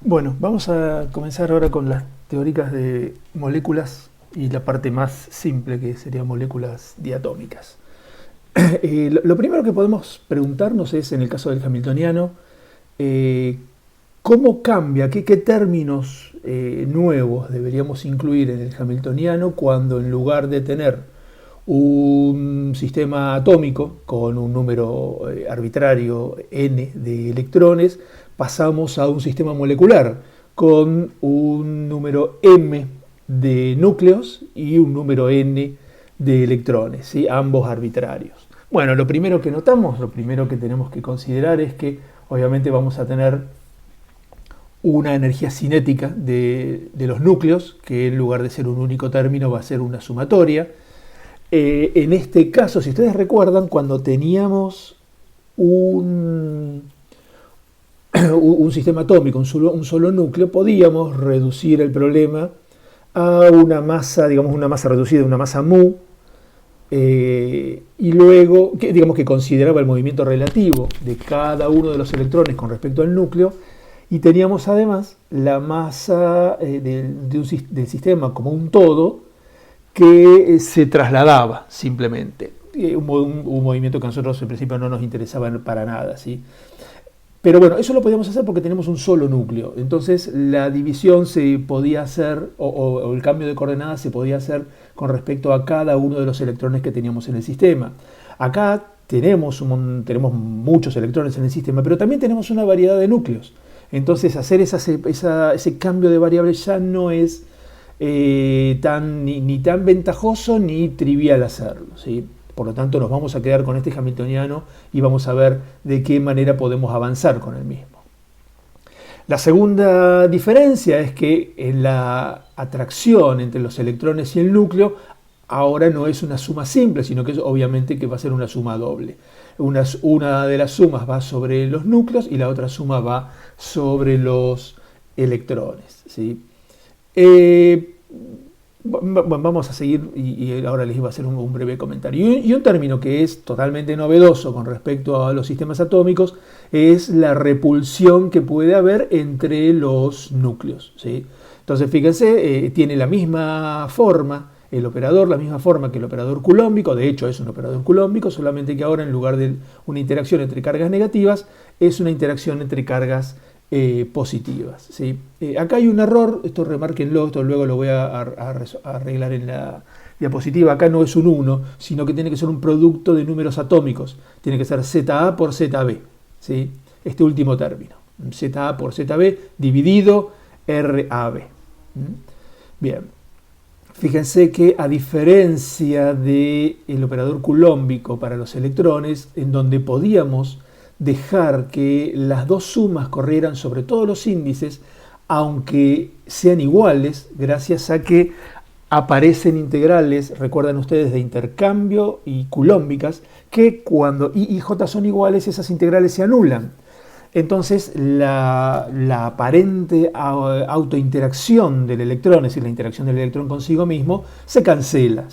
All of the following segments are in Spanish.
Bueno, vamos a comenzar ahora con las teóricas de moléculas y la parte más simple que serían moléculas diatómicas. Lo primero que podemos preguntarnos es, en el caso del hamiltoniano, eh, ¿cómo cambia? ¿Qué términos nuevos deberíamos incluir en el hamiltoniano cuando en lugar de tener un sistema atómico con un número arbitrario n de electrones, pasamos a un sistema molecular con un número m de núcleos y un número n de electrones, ¿sí? Ambos arbitrarios? Bueno, lo primero que notamos, lo primero que tenemos que considerar es que obviamente vamos a tener una energía cinética de los núcleos, que en lugar de ser un único término va a ser una sumatoria. En este caso, si ustedes recuerdan, cuando teníamos un sistema atómico, un solo núcleo, podíamos reducir el problema a una masa, digamos una masa reducida, una masa mu, y luego, digamos que consideraba el movimiento relativo de cada uno de los electrones con respecto al núcleo, y teníamos además la masa del sistema como un todo que se trasladaba simplemente. Un movimiento que a nosotros en principio no nos interesaba para nada, ¿sí? Pero bueno, eso lo podíamos hacer porque tenemos un solo núcleo. Entonces la división se podía hacer, o el cambio de coordenadas se podía hacer con respecto a cada uno de los electrones que teníamos en el sistema. Acá tenemos muchos electrones en el sistema, pero también tenemos una variedad de núcleos. Entonces hacer ese cambio de variables ya no es ni tan ventajoso ni trivial hacerlo, ¿sí? Por lo tanto, nos vamos a quedar con este hamiltoniano y vamos a ver de qué manera podemos avanzar con el mismo. La segunda diferencia es que en la atracción entre los electrones y el núcleo ahora no es una suma simple, sino que obviamente que va a ser una suma doble. Una de las sumas va sobre los núcleos y la otra suma va sobre los electrones, ¿sí? Vamos a seguir y ahora les iba a hacer un breve comentario. Y un término que es totalmente novedoso con respecto a los sistemas atómicos es la repulsión que puede haber entre los núcleos, ¿sí? Entonces fíjense, tiene la misma forma el operador, la misma forma que el operador culómbico. De hecho es un operador culómbico, solamente que ahora en lugar de una interacción entre cargas negativas es una interacción entre cargas positivas, ¿sí? Acá hay un error, esto remárquenlo, esto luego lo voy a arreglar en la diapositiva. Acá no es un 1, sino que tiene que ser un producto de números atómicos. Tiene que ser ZA por ZB, ¿sí? Este último término, ZA por ZB dividido RAB. Bien, fíjense que a diferencia del operador culómbico para los electrones, en donde podíamos dejar que las dos sumas corrieran sobre todos los índices, aunque sean iguales, gracias a que aparecen integrales, recuerdan ustedes, de intercambio y culómbicas, que cuando I y J son iguales, esas integrales se anulan. Entonces la aparente autointeracción del electrón, es decir, la interacción del electrón consigo mismo, se cancela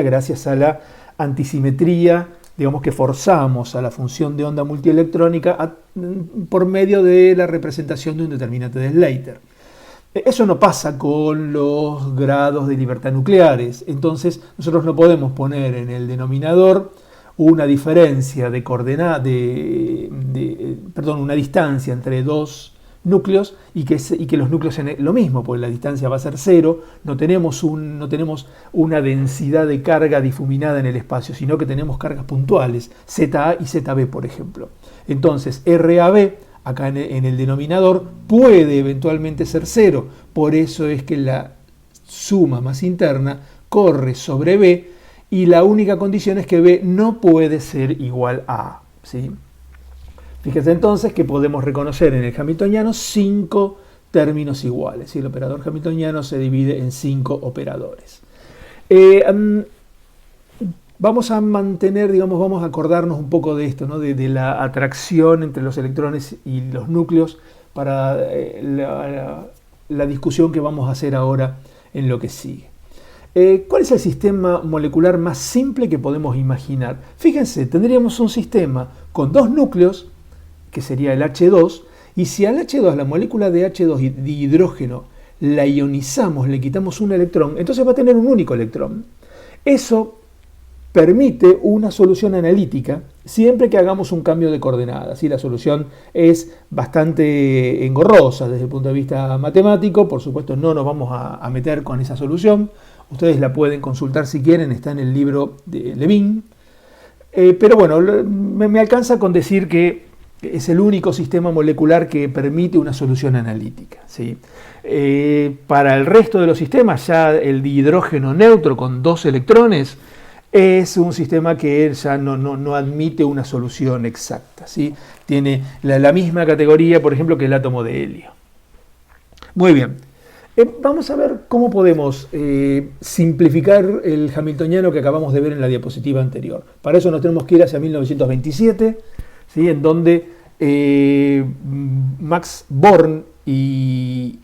gracias a la antisimetría, digamos, que forzamos a la función de onda multielectrónica por medio de la representación de un determinante de Slater. Eso no pasa con los grados de libertad nucleares. Entonces nosotros no podemos poner en el denominador una diferencia de coordenada, una distancia entre dos núcleos y que los núcleos sean lo mismo, porque la distancia va a ser cero. No tenemos una densidad de carga difuminada en el espacio, sino que tenemos cargas puntuales, ZA y ZB, por ejemplo. Entonces RAB, acá en el denominador, puede eventualmente ser cero. Por eso es que la suma más interna corre sobre B, y la única condición es que B no puede ser igual a A, ¿sí? Fíjense entonces que podemos reconocer en el hamiltoniano 5 términos iguales, ¿sí? El operador hamiltoniano se divide en 5 operadores. Vamos a mantener, digamos, vamos a acordarnos un poco de esto, ¿no? de la atracción entre los electrones y los núcleos para la discusión que vamos a hacer ahora en lo que sigue. ¿Cuál es el sistema molecular más simple que podemos imaginar? Fíjense, tendríamos un sistema con dos núcleos, que sería el H2, Y si al H2, la molécula de H2 de hidrógeno, la ionizamos, le quitamos un electrón, entonces va a tener un único electrón. Eso permite una solución analítica siempre que hagamos un cambio de coordenadas. ¿Sí? La solución es bastante engorrosa desde el punto de vista matemático, por supuesto no nos vamos a meter con esa solución, ustedes la pueden consultar si quieren, está en el libro de Levin, pero bueno, me alcanza con decir que es el único sistema molecular que permite una solución analítica. ¿Sí? Para el resto de los sistemas, ya el dihidrógeno neutro con 2 electrones es un sistema que ya no admite una solución exacta. ¿Sí? Tiene la misma categoría, por ejemplo, que el átomo de helio. Muy bien. Vamos a ver cómo podemos simplificar el hamiltoniano que acabamos de ver en la diapositiva anterior. Para eso nos tenemos que ir hacia 1927, ¿sí? En donde Max Born y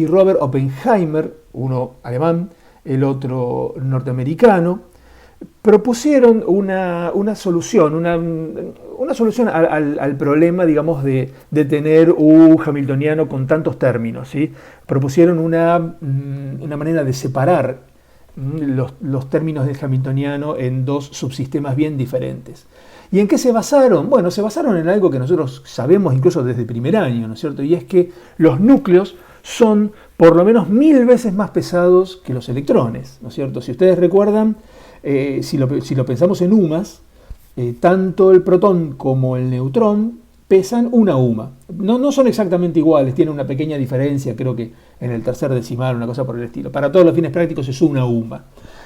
Robert Oppenheimer, uno alemán, el otro norteamericano, propusieron una solución, una solución al problema, digamos, de tener un hamiltoniano con tantos términos. ¿Sí? Propusieron una manera de separar los términos del hamiltoniano en 2 subsistemas bien diferentes. ¿Y en qué se basaron? Bueno, se basaron en algo que nosotros sabemos incluso desde primer año, ¿no es cierto? Y es que los núcleos son por lo menos 1000 veces más pesados que los electrones, ¿no es cierto? Si ustedes recuerdan, si lo pensamos en UMAs, tanto el protón como el neutrón pesan una UMA. No son exactamente iguales, tienen una pequeña diferencia, creo que en el tercer decimal, una cosa por el estilo. Para todos los fines prácticos es una UMA.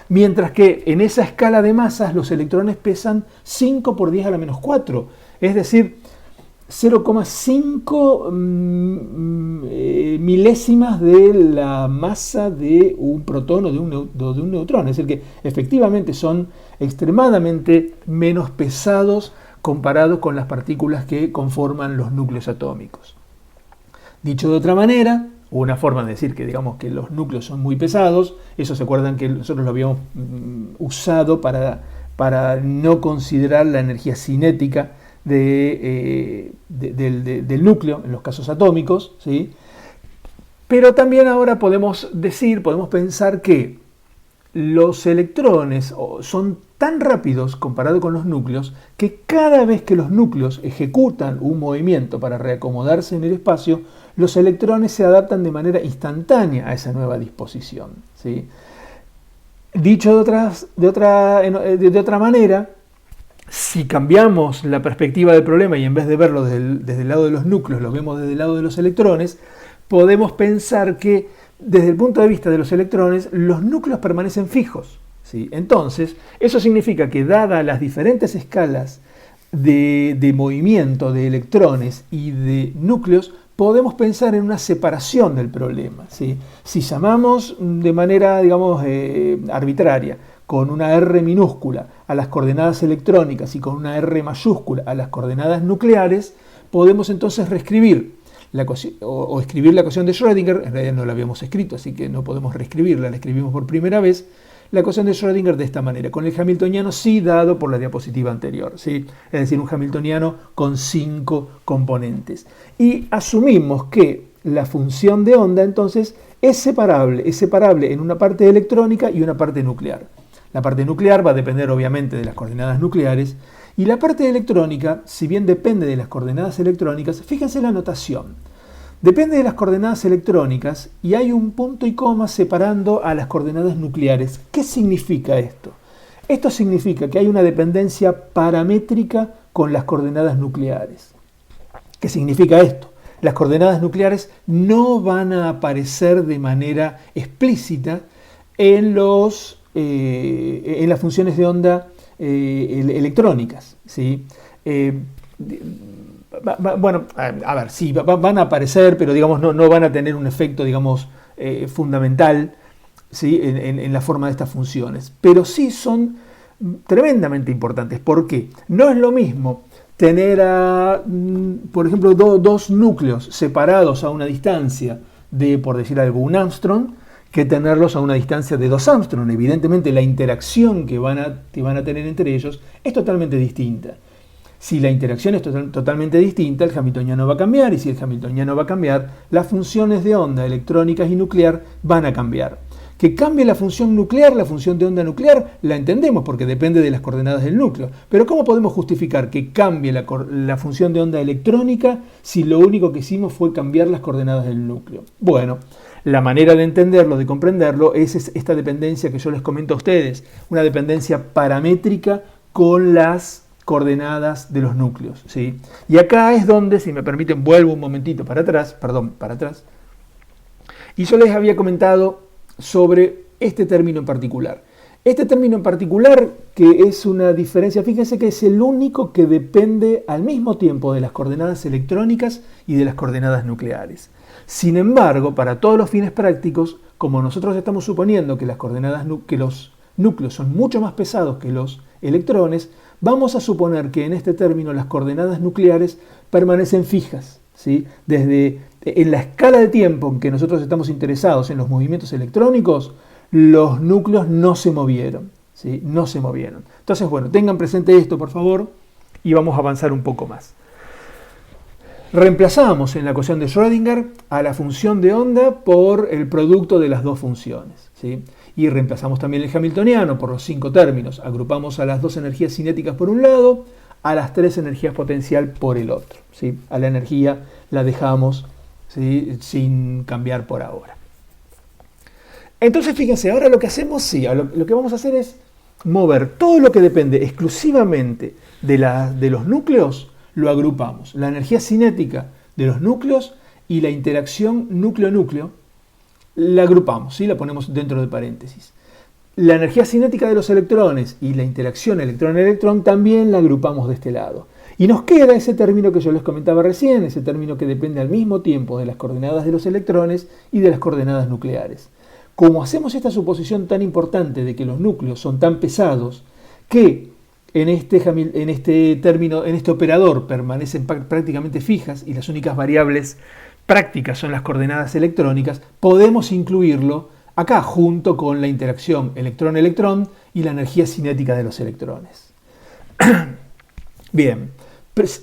Mientras que en esa escala de masas los electrones pesan 5 por 10 a la menos 4, es decir, 0,5 milésimas de la masa de un protón o de un neutrón. Es decir, que efectivamente son extremadamente menos pesados comparados con las partículas que conforman los núcleos atómicos. Dicho de otra manera, una forma de decir que digamos que los núcleos son muy pesados, eso se acuerdan que nosotros lo habíamos usado para no considerar la energía cinética del núcleo en los casos atómicos, ¿sí? Pero también ahora podemos pensar que los electrones son tan rápidos comparado con los núcleos que cada vez que los núcleos ejecutan un movimiento para reacomodarse en el espacio, los electrones se adaptan de manera instantánea a esa nueva disposición, ¿sí? Dicho de otra manera, si cambiamos la perspectiva del problema y en vez de verlo desde el lado de los núcleos, lo vemos desde el lado de los electrones, podemos pensar que desde el punto de vista de los electrones, los núcleos permanecen fijos, ¿sí? Entonces, eso significa que dadas las diferentes escalas de movimiento de electrones y de núcleos, podemos pensar en una separación del problema, ¿sí? Si llamamos de manera, digamos, arbitraria, con una R minúscula a las coordenadas electrónicas y con una R mayúscula a las coordenadas nucleares, podemos entonces reescribir o escribir la ecuación de Schrödinger. En realidad no la habíamos escrito, así que no podemos reescribirla, la escribimos por primera vez, la ecuación de Schrödinger de esta manera, con el hamiltoniano sí dado por la diapositiva anterior, ¿sí? Es decir, un hamiltoniano con 5 componentes. Y asumimos que la función de onda entonces es separable en una parte electrónica y una parte nuclear. La parte nuclear va a depender obviamente de las coordenadas nucleares, y la parte electrónica, si bien depende de las coordenadas electrónicas, fíjense la notación. Depende de las coordenadas electrónicas y hay un punto y coma separando a las coordenadas nucleares. ¿Qué significa esto? Esto significa que hay una dependencia paramétrica con las coordenadas nucleares. ¿Qué significa esto? Las coordenadas nucleares no van a aparecer de manera explícita en las funciones de onda electrónicas, ¿sí? Bueno, a ver, sí, van a aparecer, pero digamos no van a tener un efecto, digamos, fundamental, ¿sí? en la forma de estas funciones. Pero sí son tremendamente importantes. ¿Por qué? No es lo mismo tener, por ejemplo, dos núcleos separados a una distancia de, por decir algo, un Armstrong, que tenerlos a una distancia de 2 Armstrong. Evidentemente la interacción que van a tener entre ellos es totalmente distinta. Si la interacción es totalmente distinta, el hamiltoniano va a cambiar, y si el hamiltoniano va a cambiar, las funciones de onda electrónicas y nuclear van a cambiar. Que cambie la función nuclear, la función de onda nuclear, la entendemos porque depende de las coordenadas del núcleo. Pero ¿cómo podemos justificar que cambie la función de onda electrónica si lo único que hicimos fue cambiar las coordenadas del núcleo? Bueno, la manera de entenderlo, de comprenderlo, es esta dependencia que yo les comento a ustedes, una dependencia paramétrica con las coordenadas de los núcleos, ¿sí? Y acá es donde, si me permiten, vuelvo un momentito para atrás, y yo les había comentado sobre este término en particular. Este término en particular, que es una diferencia, fíjense que es el único que depende al mismo tiempo de las coordenadas electrónicas y de las coordenadas nucleares. Sin embargo, para todos los fines prácticos, como nosotros estamos suponiendo que que los núcleos son mucho más pesados que los electrones, vamos a suponer que en este término las coordenadas nucleares permanecen fijas, ¿sí? En la escala de tiempo en que nosotros estamos interesados en los movimientos electrónicos, los núcleos no se movieron, ¿sí? No se movieron. Entonces, bueno, tengan presente esto, por favor, y vamos a avanzar un poco más. Reemplazamos en la ecuación de Schrödinger a la función de onda por el producto de las dos funciones, ¿sí? Y reemplazamos también el hamiltoniano por los 5 términos. Agrupamos a las 2 energías cinéticas por un lado, a las 3 energías potencial por el otro, ¿sí? A la energía la dejamos, ¿sí?, sin cambiar por ahora. Entonces, fíjense, ahora lo que hacemos, lo que vamos a hacer es mover todo lo que depende exclusivamente de los núcleos, lo agrupamos. La energía cinética de los núcleos y la interacción núcleo-núcleo la agrupamos, ¿sí? La ponemos dentro de paréntesis. La energía cinética de los electrones y la interacción electrón-electrón también la agrupamos de este lado. Y nos queda ese término que yo les comentaba recién, ese término que depende al mismo tiempo de las coordenadas de los electrones y de las coordenadas nucleares. Como hacemos esta suposición tan importante de que los núcleos son tan pesados que en este operador permanecen prácticamente fijas y las únicas variables prácticas son las coordenadas electrónicas, podemos incluirlo acá junto con la interacción electrón-electrón y la energía cinética de los electrones. Bien,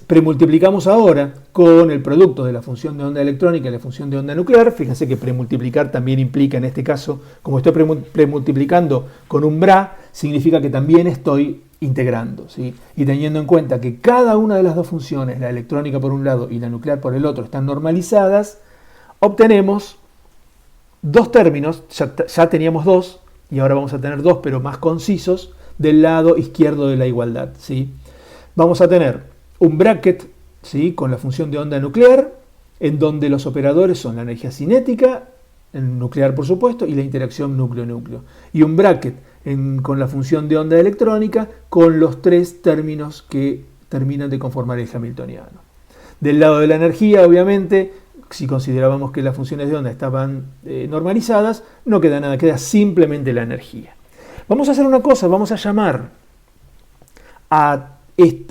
premultiplicamos ahora con el producto de la función de onda electrónica y la función de onda nuclear. Fíjense que premultiplicar también implica, en este caso, como estoy premultiplicando con un bra, significa que también estoy integrando, ¿sí? Y teniendo en cuenta que cada una de las dos funciones, la electrónica por un lado y la nuclear por el otro, están normalizadas, obtenemos dos términos, ya teníamos dos, y ahora vamos a tener dos, pero más concisos, del lado izquierdo de la igualdad, ¿sí? Vamos a tener un bracket, ¿sí?, con la función de onda nuclear, en donde los operadores son la energía cinética, el nuclear por supuesto, y la interacción núcleo-núcleo. Y un bracket con la función de onda electrónica, con los 3 términos que terminan de conformar el hamiltoniano. Del lado de la energía, obviamente, si considerábamos que las funciones de onda estaban normalizadas, no queda nada, queda simplemente la energía. Vamos a hacer una cosa, vamos a llamar a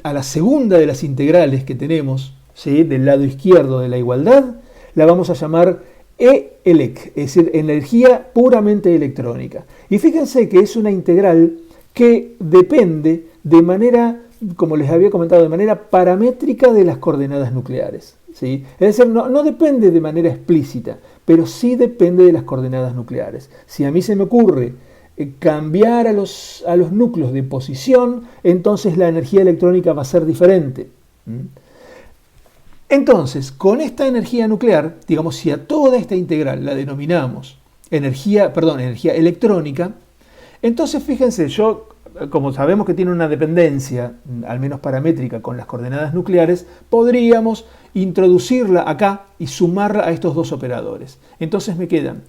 la segunda de las integrales que tenemos, ¿sí?, del lado izquierdo de la igualdad, la vamos a llamar ELEC, es decir, energía puramente electrónica. Y fíjense que es una integral que depende de manera, como les había comentado, de manera paramétrica de las coordenadas nucleares, ¿sí? Es decir, no depende de manera explícita, pero sí depende de las coordenadas nucleares. Si a mí se me ocurre cambiar a los núcleos de posición, entonces la energía electrónica va a ser diferente. Entonces, con esta energía nuclear, digamos, si a toda esta integral la denominamos energía electrónica, entonces fíjense, como sabemos que tiene una dependencia, al menos paramétrica, con las coordenadas nucleares, podríamos introducirla acá y sumarla a estos dos operadores. Entonces me quedan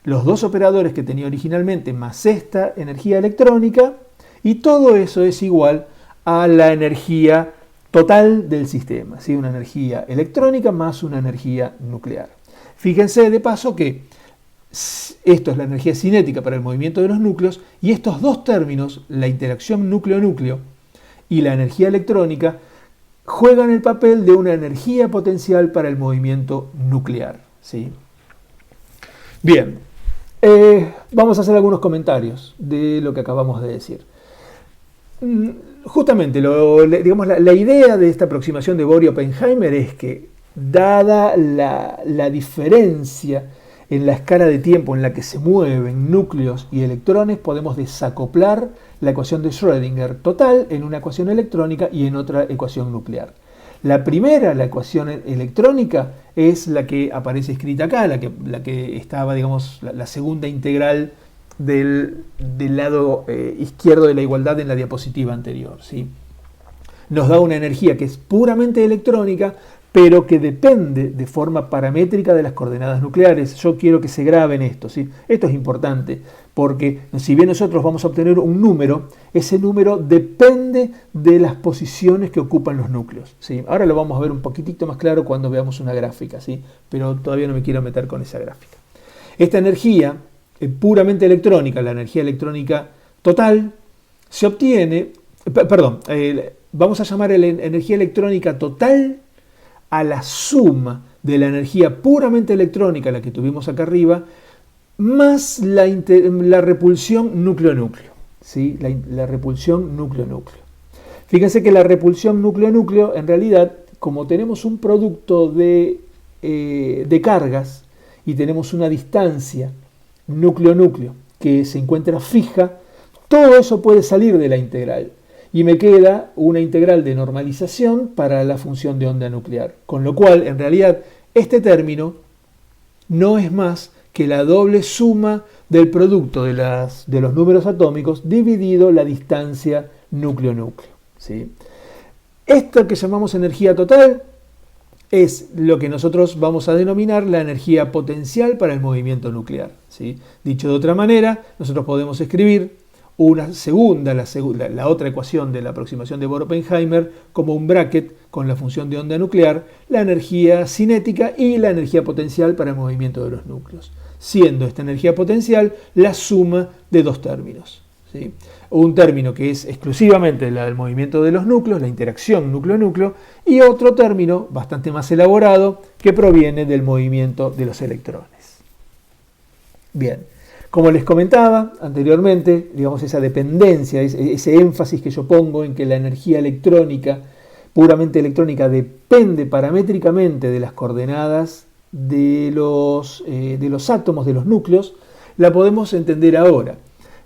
los dos operadores que tenía originalmente más esta energía electrónica, y todo eso es igual a la energía total del sistema, ¿sí? Una energía electrónica más una energía nuclear. Fíjense de paso que esto es la energía cinética para el movimiento de los núcleos, y estos dos términos, la interacción núcleo-núcleo y la energía electrónica, juegan el papel de una energía potencial para el movimiento nuclear, ¿sí? Bien, vamos a hacer algunos comentarios de lo que acabamos de decir. Justamente, digamos, la idea de esta aproximación de Bohr y Oppenheimer es que, dada la diferencia en la escala de tiempo en la que se mueven núcleos y electrones, podemos desacoplar la ecuación de Schrödinger total en una ecuación electrónica y en otra ecuación nuclear. La primera, la ecuación electrónica, es la que aparece escrita acá, la que estaba, digamos, la segunda integral del lado izquierdo de la igualdad en la diapositiva anterior, ¿sí? Nos da una energía que es puramente electrónica, pero que depende de forma paramétrica de las coordenadas nucleares. Yo quiero que se graben esto, ¿sí? Esto es importante, porque si bien nosotros vamos a obtener un número, ese número depende de las posiciones que ocupan los núcleos, ¿sí? Ahora lo vamos a ver un poquitito más claro cuando veamos una gráfica, ¿sí? Pero todavía no me quiero meter con esa gráfica. Esta energía puramente electrónica, la energía electrónica total, se obtiene, vamos a llamar la energía electrónica total a la suma de la energía puramente electrónica, la que tuvimos acá arriba, más la repulsión núcleo-núcleo, ¿sí? La repulsión núcleo-núcleo. Fíjense que la repulsión núcleo-núcleo, en realidad, como tenemos un producto de cargas y tenemos una distancia núcleo-núcleo que se encuentra fija, todo eso puede salir de la integral. Y me queda una integral de normalización para la función de onda nuclear. Con lo cual, en realidad, este término no es más que la doble suma del producto de los números atómicos dividido la distancia núcleo-núcleo, ¿sí? Esto que llamamos energía total es lo que nosotros vamos a denominar la energía potencial para el movimiento nuclear, ¿sí? Dicho de otra manera, nosotros podemos escribir una segunda, la otra ecuación de la aproximación de Bohr-Oppenheimer como un bracket con la función de onda nuclear, la energía cinética y la energía potencial para el movimiento de los núcleos, siendo esta energía potencial la suma de dos términos, ¿sí? Un término que es exclusivamente la del movimiento de los núcleos, la interacción núcleo-núcleo, y otro término bastante más elaborado que proviene del movimiento de los electrones. Bien. Como les comentaba anteriormente, digamos, esa dependencia, ese énfasis que yo pongo en que la energía electrónica, puramente electrónica, depende paramétricamente de las coordenadas de los átomos, de los núcleos, la podemos entender ahora.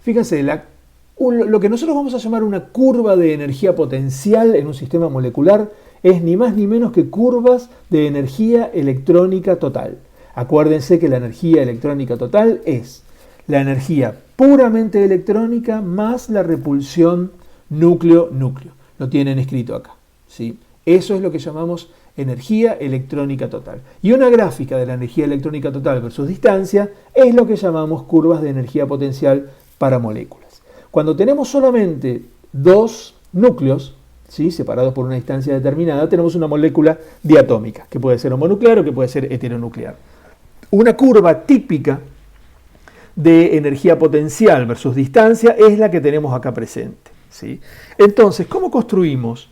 Fíjense, lo que nosotros vamos a llamar una curva de energía potencial en un sistema molecular es ni más ni menos que curvas de energía electrónica total. Acuérdense que la energía electrónica total es la energía puramente electrónica más la repulsión núcleo-núcleo. Lo tienen escrito acá, ¿sí? Eso es lo que llamamos energía electrónica total. Y una gráfica de la energía electrónica total versus distancia es lo que llamamos curvas de energía potencial para moléculas. Cuando tenemos solamente dos núcleos, ¿sí?, separados por una distancia determinada, tenemos una molécula diatómica, que puede ser homonuclear o que puede ser heteronuclear. Una curva típica de energía potencial versus distancia es la que tenemos acá presente, ¿sí? Entonces, ¿cómo construimos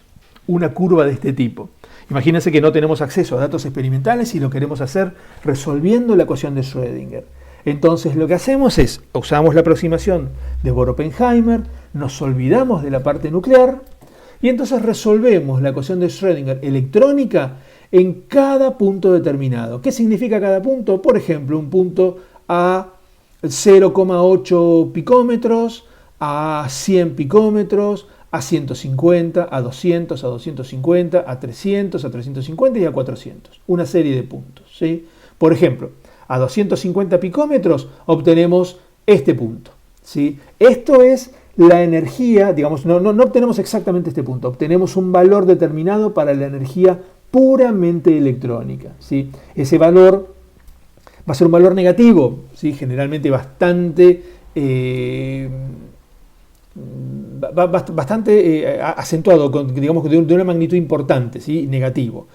una curva de este tipo? Imagínense que no tenemos acceso a datos experimentales y lo queremos hacer resolviendo la ecuación de Schrödinger. Entonces, lo que hacemos es, usamos la aproximación de Bohr-Oppenheimer, nos olvidamos de la parte nuclear y entonces resolvemos la ecuación de Schrödinger electrónica en cada punto determinado. ¿Qué significa cada punto? Por ejemplo, un punto a 0,8 picómetros, a 100 picómetros, a 150, a 200, a 250, a 300, a 350 y a 400. Una serie de puntos, ¿sí? Por ejemplo, a 250 picómetros obtenemos este punto, ¿sí? Esto es la energía, digamos, no obtenemos exactamente este punto, obtenemos un valor determinado para la energía puramente electrónica, ¿sí? Ese valor va a ser un valor negativo, ¿sí? Generalmente bastante acentuado, digamos, de una magnitud importante, ¿sí? Negativo.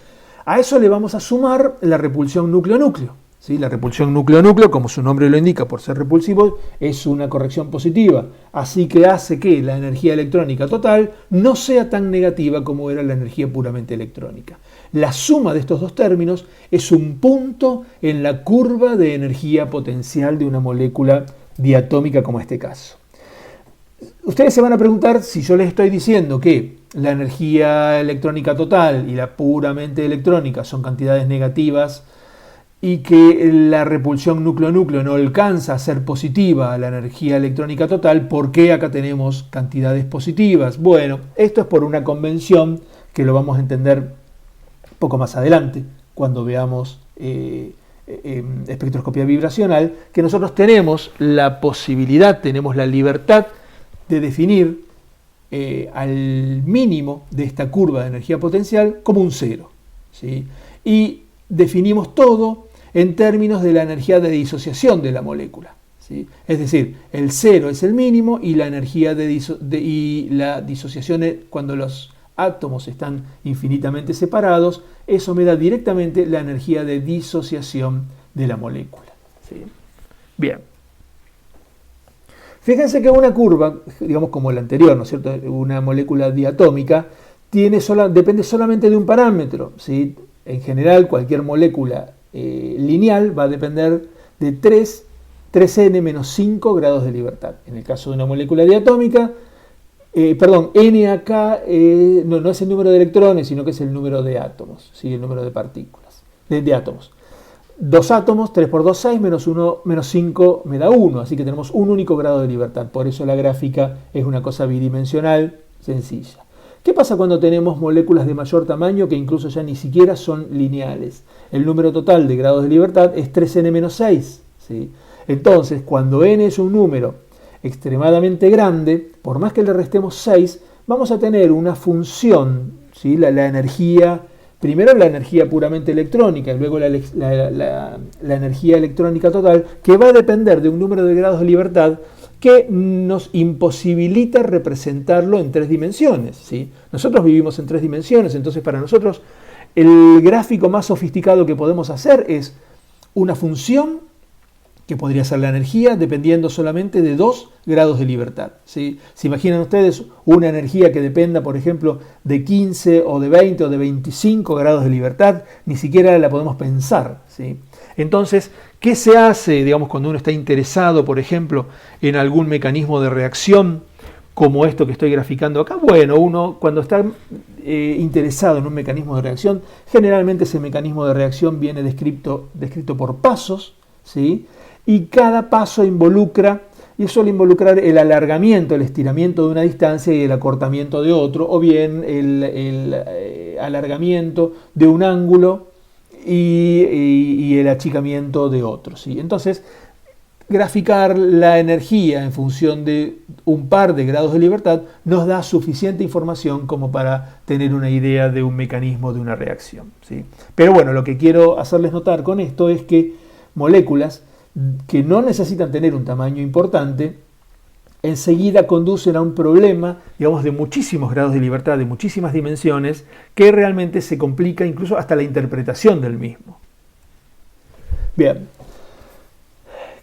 A eso le vamos a sumar la repulsión núcleo-núcleo, ¿sí? La repulsión núcleo-núcleo, como su nombre lo indica, por ser repulsivo, es una corrección positiva, así que hace que la energía electrónica total no sea tan negativa como era la energía puramente electrónica. La suma de estos dos términos es un punto en la curva de energía potencial de una molécula diatómica como este caso. Ustedes se van a preguntar si yo les estoy diciendo que la energía electrónica total y la puramente electrónica son cantidades negativas y que la repulsión núcleo-núcleo no alcanza a ser positiva a la energía electrónica total, ¿por qué acá tenemos cantidades positivas? Bueno, esto es por una convención que lo vamos a entender un poco más adelante, cuando veamos espectroscopía vibracional, que nosotros tenemos la posibilidad, tenemos la libertad de definir al mínimo de esta curva de energía potencial como un cero, ¿sí? Y definimos todo en términos de la energía de disociación de la molécula, ¿sí? Es decir, el cero es el mínimo y la energía y la disociación cuando los átomos están infinitamente separados, eso me da directamente la energía de disociación de la molécula, ¿sí? Bien. Fíjense que una curva, digamos como la anterior, ¿no es cierto? Una molécula diatómica depende solamente de un parámetro, ¿sí? En general, cualquier molécula lineal va a depender de 3n menos 5 grados de libertad. En el caso de una molécula diatómica, n acá no es el número de electrones, sino que es el número de átomos, ¿sí? El número de partículas, de átomos. 2 átomos, 3 por 2, 6, menos 1, menos 5 me da 1, así que tenemos un único grado de libertad. Por eso la gráfica es una cosa bidimensional, sencilla. ¿Qué pasa cuando tenemos moléculas de mayor tamaño que incluso ya ni siquiera son lineales? El número total de grados de libertad es 3n menos 6, ¿sí? Entonces, cuando n es un número extremadamente grande, por más que le restemos 6, vamos a tener una función, ¿sí? La energía, primero la energía puramente electrónica y luego la energía electrónica total, que va a depender de un número de grados de libertad que nos imposibilita representarlo en 3 dimensiones, ¿sí? Nosotros vivimos en 3 dimensiones, entonces para nosotros el gráfico más sofisticado que podemos hacer es una función que podría ser la energía dependiendo solamente de 2 grados de libertad, ¿sí? ¿Se imaginan ustedes una energía que dependa, por ejemplo, de 15 o de 20 o de 25 grados de libertad? Ni siquiera la podemos pensar, ¿sí? Entonces, ¿qué se hace, digamos, cuando uno está interesado, por ejemplo, en algún mecanismo de reacción como esto que estoy graficando acá? Bueno, uno cuando está interesado en un mecanismo de reacción, generalmente ese mecanismo de reacción viene descrito por pasos, ¿sí? Y cada paso suele involucrar el alargamiento, el estiramiento de una distancia y el acortamiento de otro, o bien el alargamiento de un ángulo y el achicamiento de otro, ¿sí? Entonces, graficar la energía en función de un par de grados de libertad nos da suficiente información como para tener una idea de un mecanismo de una reacción, ¿sí? Pero bueno, lo que quiero hacerles notar con esto es que moléculas que no necesitan tener un tamaño importante, enseguida conducen a un problema, digamos, de muchísimos grados de libertad, de muchísimas dimensiones, que realmente se complica incluso hasta la interpretación del mismo. Bien,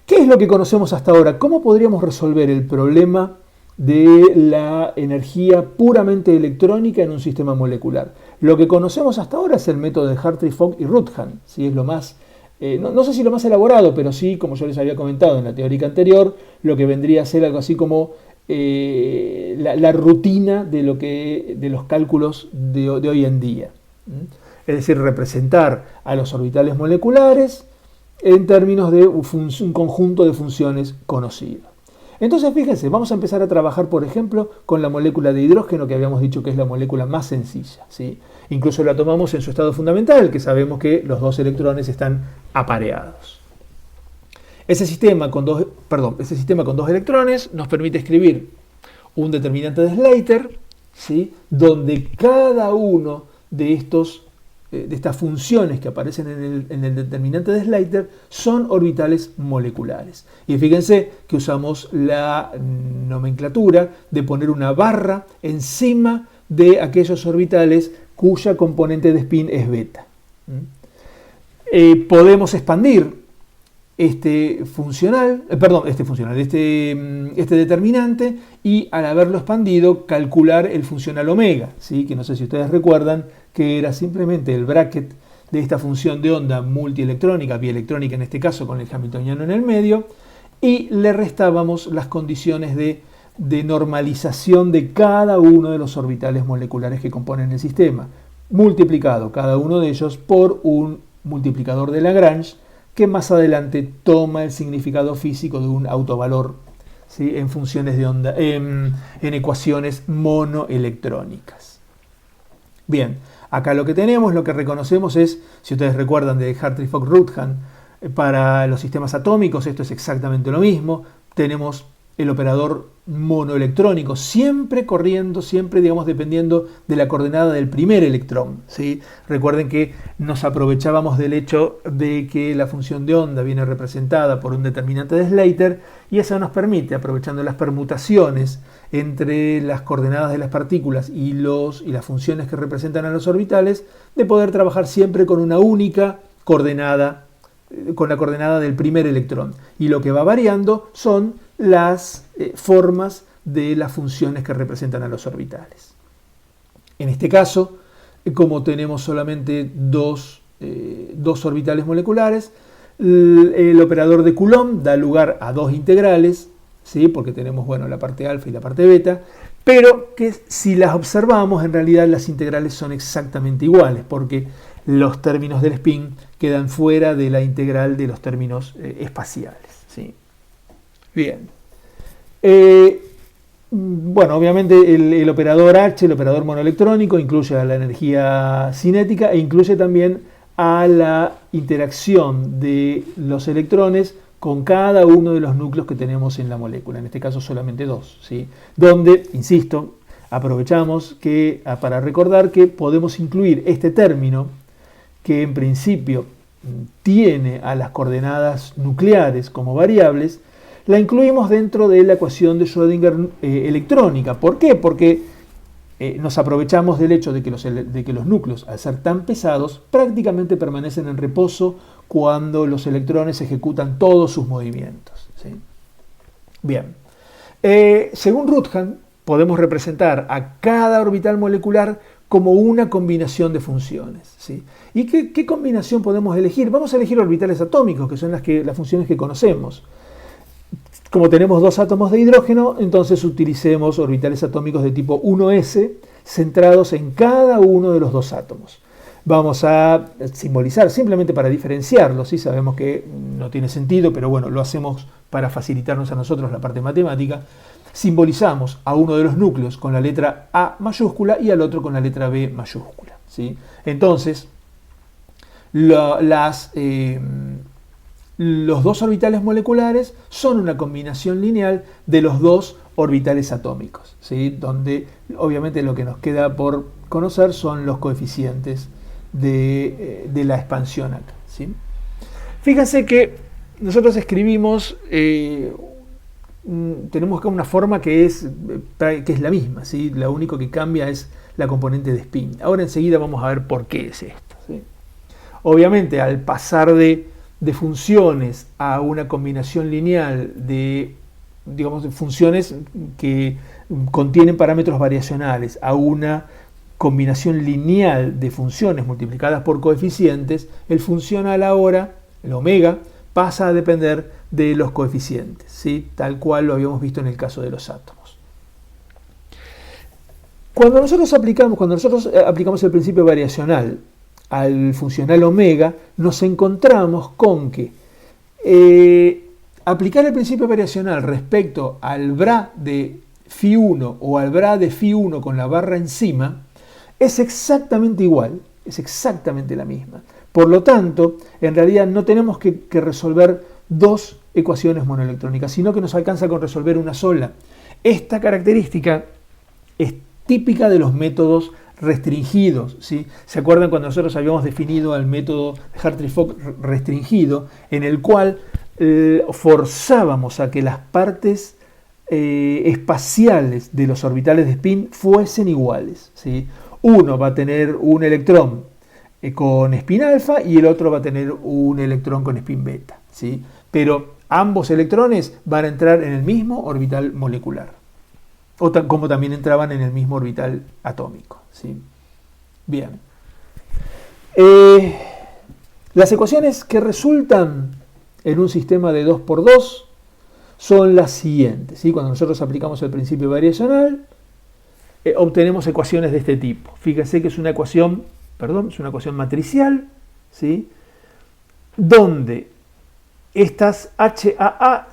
¿qué es lo que conocemos hasta ahora? ¿Cómo podríamos resolver el problema de la energía puramente electrónica en un sistema molecular? Lo que conocemos hasta ahora es el método de Hartree, Fock y Ruthan, ¿sí? Es lo más no sé si lo más elaborado, pero sí, como yo les había comentado en la teórica anterior, lo que vendría a ser algo así como la rutina de los cálculos de hoy en día. Es decir, representar a los orbitales moleculares en términos de un conjunto de funciones conocidas. Entonces, fíjense, vamos a empezar a trabajar, por ejemplo, con la molécula de hidrógeno, que habíamos dicho que es la molécula más sencilla, ¿sí? Incluso la tomamos en su estado fundamental, que sabemos que los 2 electrones están apareados. Ese sistema con 2 electrones nos permite escribir un determinante de Slater, ¿sí? Donde cada uno de estas funciones que aparecen en el determinante de Slater son orbitales moleculares. Y fíjense que usamos la nomenclatura de poner una barra encima de aquellos orbitales cuya componente de spin es beta. Podemos expandir este determinante y al haberlo expandido calcular el funcional omega, ¿sí? Que no sé si ustedes recuerdan que era simplemente el bracket de esta función de onda multielectrónica, bielectrónica en este caso con el hamiltoniano en el medio, y le restábamos las condiciones de de normalización de cada uno de los orbitales moleculares que componen el sistema, multiplicado cada uno de ellos por un multiplicador de Lagrange que más adelante toma el significado físico de un autovalor, ¿sí?, en funciones de onda, en ecuaciones monoelectrónicas. Bien, acá lo que tenemos, lo que reconocemos es, si ustedes recuerdan de Hartree-Fock-Rutherford, para los sistemas atómicos esto es exactamente lo mismo. Tenemos el operador monoelectrónico, siempre corriendo, siempre, digamos, dependiendo de la coordenada del primer electrón, ¿sí? Recuerden que nos aprovechábamos del hecho de que la función de onda viene representada por un determinante de Slater, y eso nos permite, aprovechando las permutaciones entre las coordenadas de las partículas y las funciones que representan a los orbitales, de poder trabajar siempre con una única coordenada, con la coordenada del primer electrón. Y lo que va variando son las formas de las funciones que representan a los orbitales. En este caso, como tenemos solamente dos orbitales moleculares, el operador de Coulomb da lugar a dos integrales, ¿sí?, porque tenemos, bueno, la parte alfa y la parte beta, pero que si las observamos, en realidad las integrales son exactamente iguales, porque los términos del spin quedan fuera de la integral de los términos espaciales, ¿sí? Bien. Bueno, obviamente el operador H, el operador monoelectrónico, incluye a la energía cinética e incluye también a la interacción de los electrones con cada uno de los núcleos que tenemos en la molécula, en este caso solamente dos, ¿sí? Donde, insisto, aprovechamos para recordar que podemos incluir este término que en principio tiene a las coordenadas nucleares como variables, la incluimos dentro de la ecuación de Schrödinger electrónica. ¿Por qué? Porque nos aprovechamos del hecho de que los núcleos, al ser tan pesados, prácticamente permanecen en reposo cuando los electrones ejecutan todos sus movimientos, ¿sí? Bien, según Rutherford, podemos representar a cada orbital molecular como una combinación de funciones, ¿sí? ¿Y qué combinación podemos elegir? Vamos a elegir orbitales atómicos, que son las funciones que conocemos. Como tenemos dos átomos de hidrógeno, entonces utilicemos orbitales atómicos de tipo 1s centrados en cada uno de los dos átomos. Vamos a simbolizar, simplemente para diferenciarlos, ¿sí? Sabemos que no tiene sentido, pero bueno, lo hacemos para facilitarnos a nosotros la parte matemática. Simbolizamos a uno de los núcleos con la letra A mayúscula y al otro con la letra B mayúscula, ¿sí? Entonces, los dos orbitales moleculares son una combinación lineal de los dos orbitales atómicos, ¿sí? Donde obviamente lo que nos queda por conocer son los coeficientes de la expansión acá, ¿sí? Fíjense que nosotros escribimos, tenemos acá una forma que es la misma, ¿sí? Lo único que cambia es la componente de spin. Ahora enseguida vamos a ver por qué es esto, ¿sí? Obviamente, al pasar de funciones a una combinación lineal de, digamos, de funciones que contienen parámetros variacionales a una combinación lineal de funciones multiplicadas por coeficientes, el funcional ahora, el omega, pasa a depender de los coeficientes, ¿sí? Tal cual lo habíamos visto en el caso de los átomos. Cuando nosotros aplicamos el principio variacional al funcional omega, nos encontramos con que aplicar el principio variacional respecto al bra de φ1 o al bra de φ1 con la barra encima es exactamente igual, es exactamente la misma. Por lo tanto, en realidad no tenemos que resolver dos ecuaciones monoelectrónicas, sino que nos alcanza con resolver una sola. Esta característica es típica de los métodos restringidos, ¿sí? ¿Se acuerdan cuando nosotros habíamos definido el método Hartree-Fock restringido, en el cual forzábamos a que las partes espaciales de los orbitales de spin fuesen iguales, ¿sí? Uno va a tener un electrón con spin alfa y el otro va a tener un electrón con spin beta, ¿sí? Pero ambos electrones van a entrar en el mismo orbital molecular, como también entraban en el mismo orbital atómico, ¿sí? Bien. Las ecuaciones que resultan en un sistema de 2×2 son las siguientes, ¿sí? Cuando nosotros aplicamos el principio variacional, obtenemos ecuaciones de este tipo. Fíjense que es una ecuación, es una ecuación matricial, ¿sí? Donde estas HAA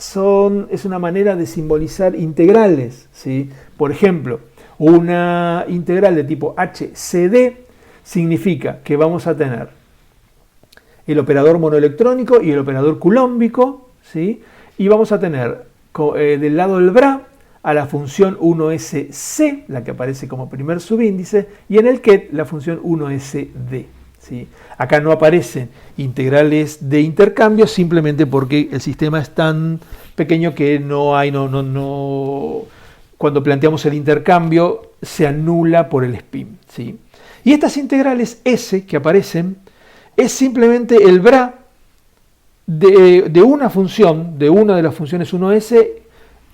es una manera de simbolizar integrales, ¿sí? Por ejemplo, una integral de tipo HCD significa que vamos a tener el operador monoelectrónico y el operador culómbico, ¿sí? Y vamos a tener del lado del bra a la función 1SC, la que aparece como primer subíndice, y en el ket la función 1SD. ¿Sí? Acá no aparecen integrales de intercambio simplemente porque el sistema es tan pequeño que cuando planteamos el intercambio se anula por el spin. ¿Sí? Y estas integrales S que aparecen es simplemente el bra de una función, de una de las funciones 1S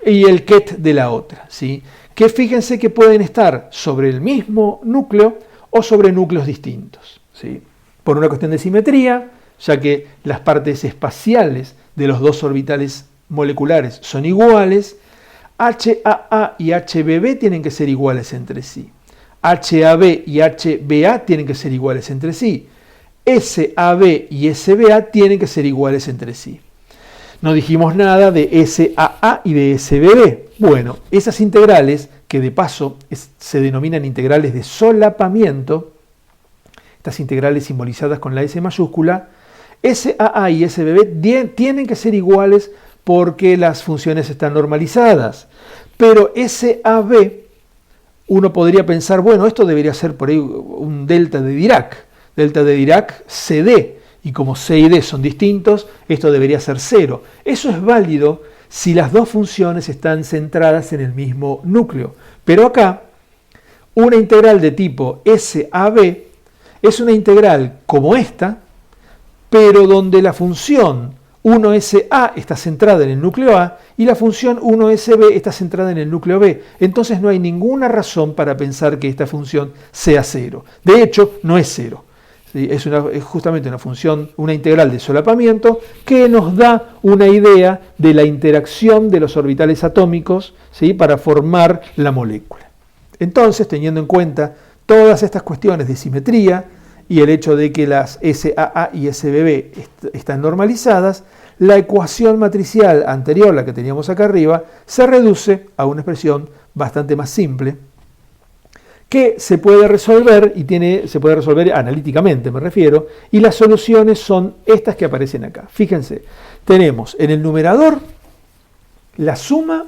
y el ket de la otra. ¿Sí? Que fíjense que pueden estar sobre el mismo núcleo o sobre núcleos distintos. ¿Sí? Por una cuestión de simetría, ya que las partes espaciales de los dos orbitales moleculares son iguales, HAA y HBB tienen que ser iguales entre sí. HAB y HBA tienen que ser iguales entre sí. SAB y SBA tienen que ser iguales entre sí. No dijimos nada de SAA y de SBB. Bueno, esas integrales, que de paso se denominan integrales de solapamiento, estas integrales simbolizadas con la S mayúscula, SAA y SBB tienen que ser iguales porque las funciones están normalizadas. Pero SAB, uno podría pensar, bueno, esto debería ser por ahí un delta de Dirac. Delta de Dirac CD, y como C y D son distintos, esto debería ser 0. Eso es válido si las dos funciones están centradas en el mismo núcleo. Pero acá, una integral de tipo SAB es una integral como esta, pero donde la función 1SA está centrada en el núcleo A y la función 1SB está centrada en el núcleo B. Entonces no hay ninguna razón para pensar que esta función sea 0. De hecho, no es 0. ¿Sí? Es justamente una función, una integral de solapamiento que nos da una idea de la interacción de los orbitales atómicos, ¿sí? Para formar la molécula. Entonces, teniendo en cuenta todas estas cuestiones de simetría y el hecho de que las SAA y SBB están normalizadas, la ecuación matricial anterior, la que teníamos acá arriba, se reduce a una expresión bastante más simple que se puede resolver se puede resolver analíticamente, me refiero, y las soluciones son estas que aparecen acá. Fíjense, tenemos en el numerador la suma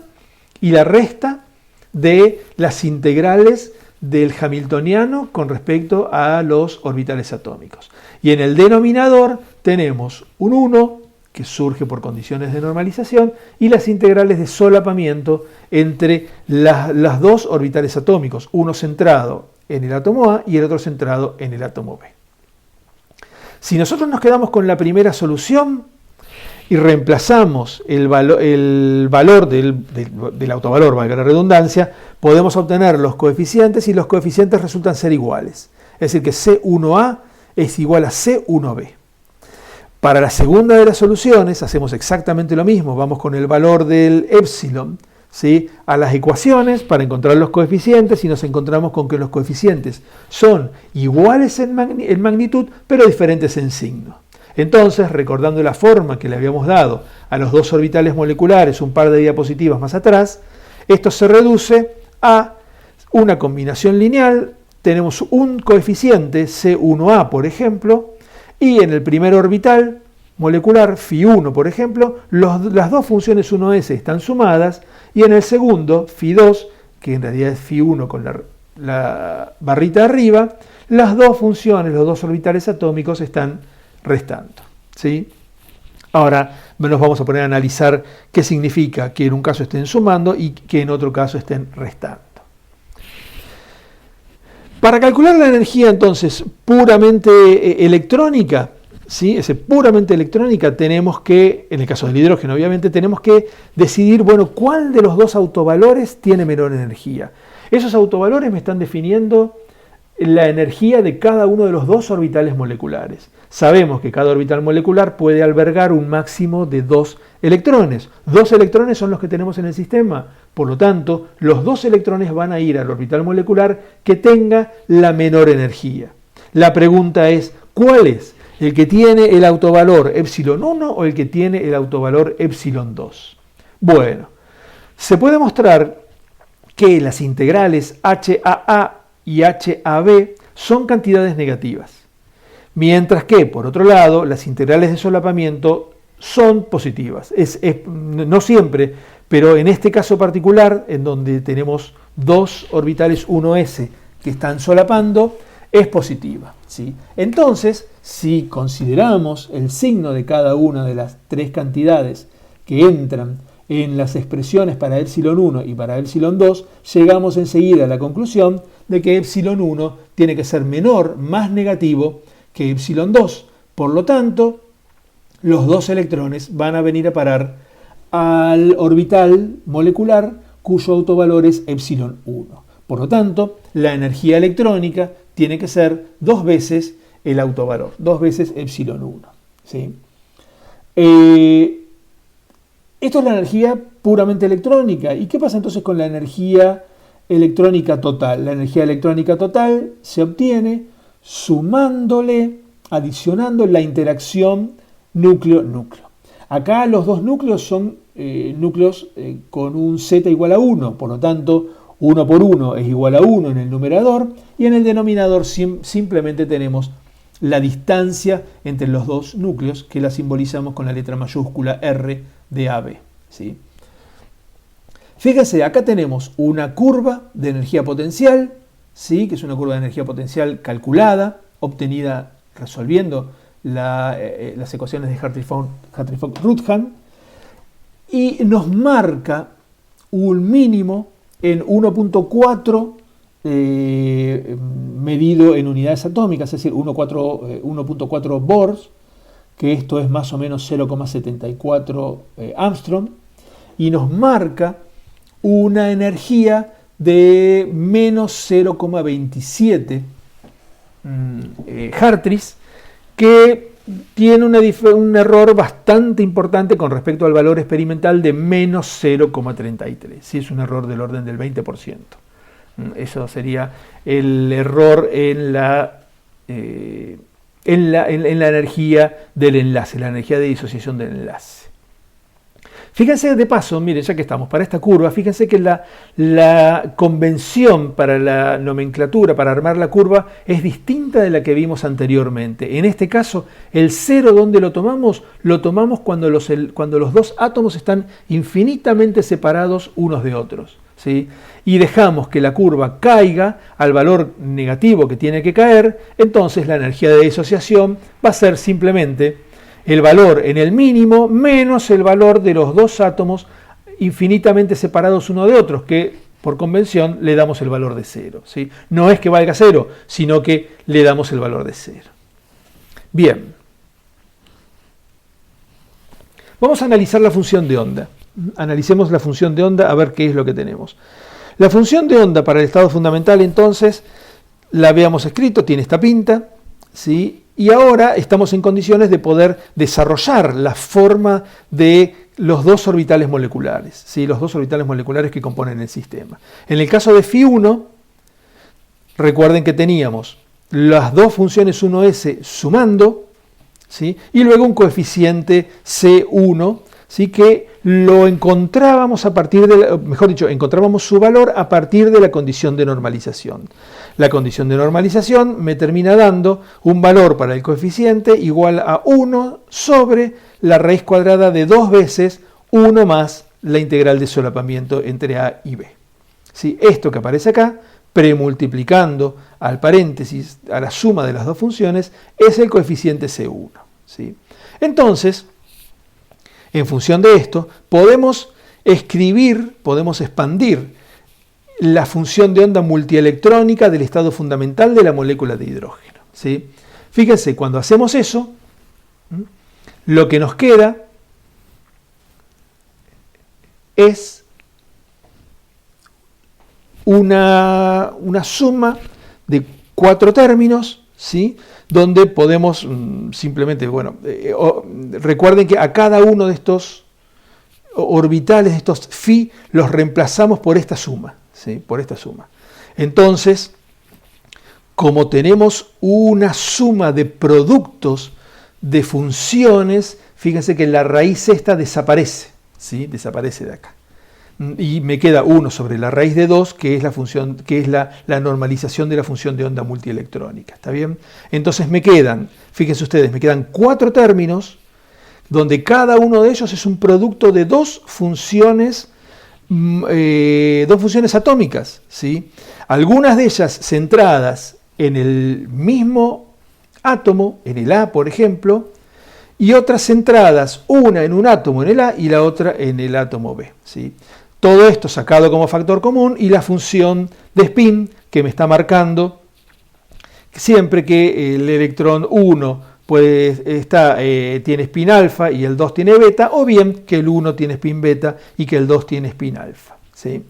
y la resta de las integrales del hamiltoniano con respecto a los orbitales atómicos. Y en el denominador tenemos un 1, que surge por condiciones de normalización, y las integrales de solapamiento entre las dos orbitales atómicos, uno centrado en el átomo A y el otro centrado en el átomo B. Si nosotros nos quedamos con la primera solución y reemplazamos el valor del autovalor, valga la redundancia, podemos obtener los coeficientes y los coeficientes resultan ser iguales. Es decir, que C1A es igual a C1B. Para la segunda de las soluciones hacemos exactamente lo mismo, vamos con el valor del epsilon, ¿sí? A las ecuaciones para encontrar los coeficientes y nos encontramos con que los coeficientes son iguales en magnitud pero diferentes en signo. Entonces, recordando la forma que le habíamos dado a los dos orbitales moleculares un par de diapositivas más atrás, esto se reduce a una combinación lineal. Tenemos un coeficiente C1A, por ejemplo, y en el primer orbital molecular, Φ1, por ejemplo, las dos funciones 1S están sumadas, y en el segundo, Φ2, que en realidad es Φ1 con la barrita de arriba, las dos funciones, los dos orbitales atómicos están restando. ¿Sí? Ahora nos vamos a poner a analizar qué significa que en un caso estén sumando y que en otro caso estén restando. Para calcular la energía entonces puramente electrónica, ¿sí? Puramente electrónica, tenemos que, en el caso del hidrógeno obviamente, tenemos que decidir, bueno, cuál de los dos autovalores tiene menor energía. Esos autovalores me están definiendo la energía de cada uno de los dos orbitales moleculares. Sabemos que cada orbital molecular puede albergar un máximo de 2 electrones. 2 electrones son los que tenemos en el sistema. Por lo tanto, los 2 electrones van a ir al orbital molecular que tenga la menor energía. La pregunta es, ¿cuál es? ¿El que tiene el autovalor epsilon 1 o el que tiene el autovalor epsilon 2? Bueno, se puede mostrar que las integrales HAA y HAB son cantidades negativas, mientras que, por otro lado, las integrales de solapamiento son positivas. No siempre, pero en este caso particular, en donde tenemos dos orbitales 1s que están solapando, es positiva, ¿sí? Entonces, si consideramos el signo de cada una de las tres cantidades que entran en las expresiones para epsilon 1 y para epsilon 2, llegamos enseguida a la conclusión de que epsilon 1 tiene que ser menor, más negativo que epsilon 2. Por lo tanto, los dos electrones van a venir a parar al orbital molecular cuyo autovalor es epsilon 1. Por lo tanto, la energía electrónica tiene que ser 2 veces el autovalor, 2 veces epsilon 1. ¿Sí? Esto es la energía puramente electrónica. ¿Y qué pasa entonces con la energía electrónica total? La energía electrónica total se obtiene sumándole, adicionando la interacción núcleo-núcleo. Acá los dos núcleos son núcleos con un z igual a 1, por lo tanto 1 por 1 es igual a 1 en el numerador, y en el denominador simplemente tenemos la distancia entre los dos núcleos, que la simbolizamos con la letra mayúscula R de AB. ¿Sí? Fíjense, acá tenemos una curva de energía potencial, ¿sí? Que es una curva de energía potencial calculada, obtenida resolviendo las ecuaciones de Hartree-Fock-Ruthven, y nos marca un mínimo en 1.4 medido en unidades atómicas, es decir, 1.4 Bohr, que esto es más o menos 0,74 Armstrong, y nos marca una energía de menos 0,27 Hartrees, que tiene un error bastante importante con respecto al valor experimental de menos 0,33. Sí, es un error del orden del 20%. Eso sería el error en la energía del enlace, la energía de disociación del enlace. Fíjense de paso, miren, ya que estamos para esta curva, fíjense que la convención para la nomenclatura, para armar la curva, es distinta de la que vimos anteriormente. En este caso, el cero, ¿dónde lo tomamos? Lo tomamos cuando los dos átomos están infinitamente separados unos de otros, ¿sí? Y dejamos que la curva caiga al valor negativo que tiene que caer, entonces la energía de disociación va a ser simplemente el valor en el mínimo menos el valor de los dos átomos infinitamente separados uno de otros, que por convención le damos el valor de 0. ¿Sí? No es que valga 0, sino que le damos el valor de 0. Bien. Vamos a analizar la función de onda. Analicemos la función de onda a ver qué es lo que tenemos. La función de onda para el estado fundamental, entonces, la habíamos escrito, tiene esta pinta, ¿sí? Y ahora estamos en condiciones de poder desarrollar la forma de los dos orbitales moleculares, ¿sí? Los dos orbitales moleculares que componen el sistema. En el caso de Φ1, recuerden que teníamos las dos funciones 1s sumando, ¿sí? Y luego un coeficiente C1, ¿sí? Que lo encontrábamos a partir de, mejor dicho, encontrábamos su valor a partir de la condición de normalización. La condición de normalización me termina dando un valor para el coeficiente igual a 1 sobre la raíz cuadrada de 2 veces 1 más la integral de solapamiento entre A y B. ¿Sí? Esto que aparece acá, premultiplicando al paréntesis, a la suma de las dos funciones, es el coeficiente C1. ¿Sí? Entonces, en función de esto, podemos expandir la función de onda multielectrónica del estado fundamental de la molécula de hidrógeno. ¿Sí? Fíjense, cuando hacemos eso, lo que nos queda es una suma de 4 términos, ¿sí? Donde podemos simplemente, bueno, recuerden que a cada uno de estos orbitales, de estos phi, los reemplazamos por esta suma, ¿sí? Por esta suma. Entonces, como tenemos una suma de productos de funciones, fíjense que la raíz esta desaparece, ¿sí? Desaparece de acá. Y me queda 1 sobre la raíz de 2, que es la función, que es la normalización de la función de onda multielectrónica. ¿Está bien? Entonces me quedan, fíjense ustedes, me quedan 4 términos, donde cada uno de ellos es un producto de dos funciones atómicas, ¿sí? Algunas de ellas centradas en el mismo átomo, en el A, por ejemplo, y otras centradas, una en un átomo en el A y la otra en el átomo B, ¿sí? Todo esto sacado como factor común y la función de spin que me está marcando siempre que el electrón 1 tiene spin alfa y el 2 tiene beta, o bien que el 1 tiene spin beta y que el 2 tiene spin alfa, ¿sí?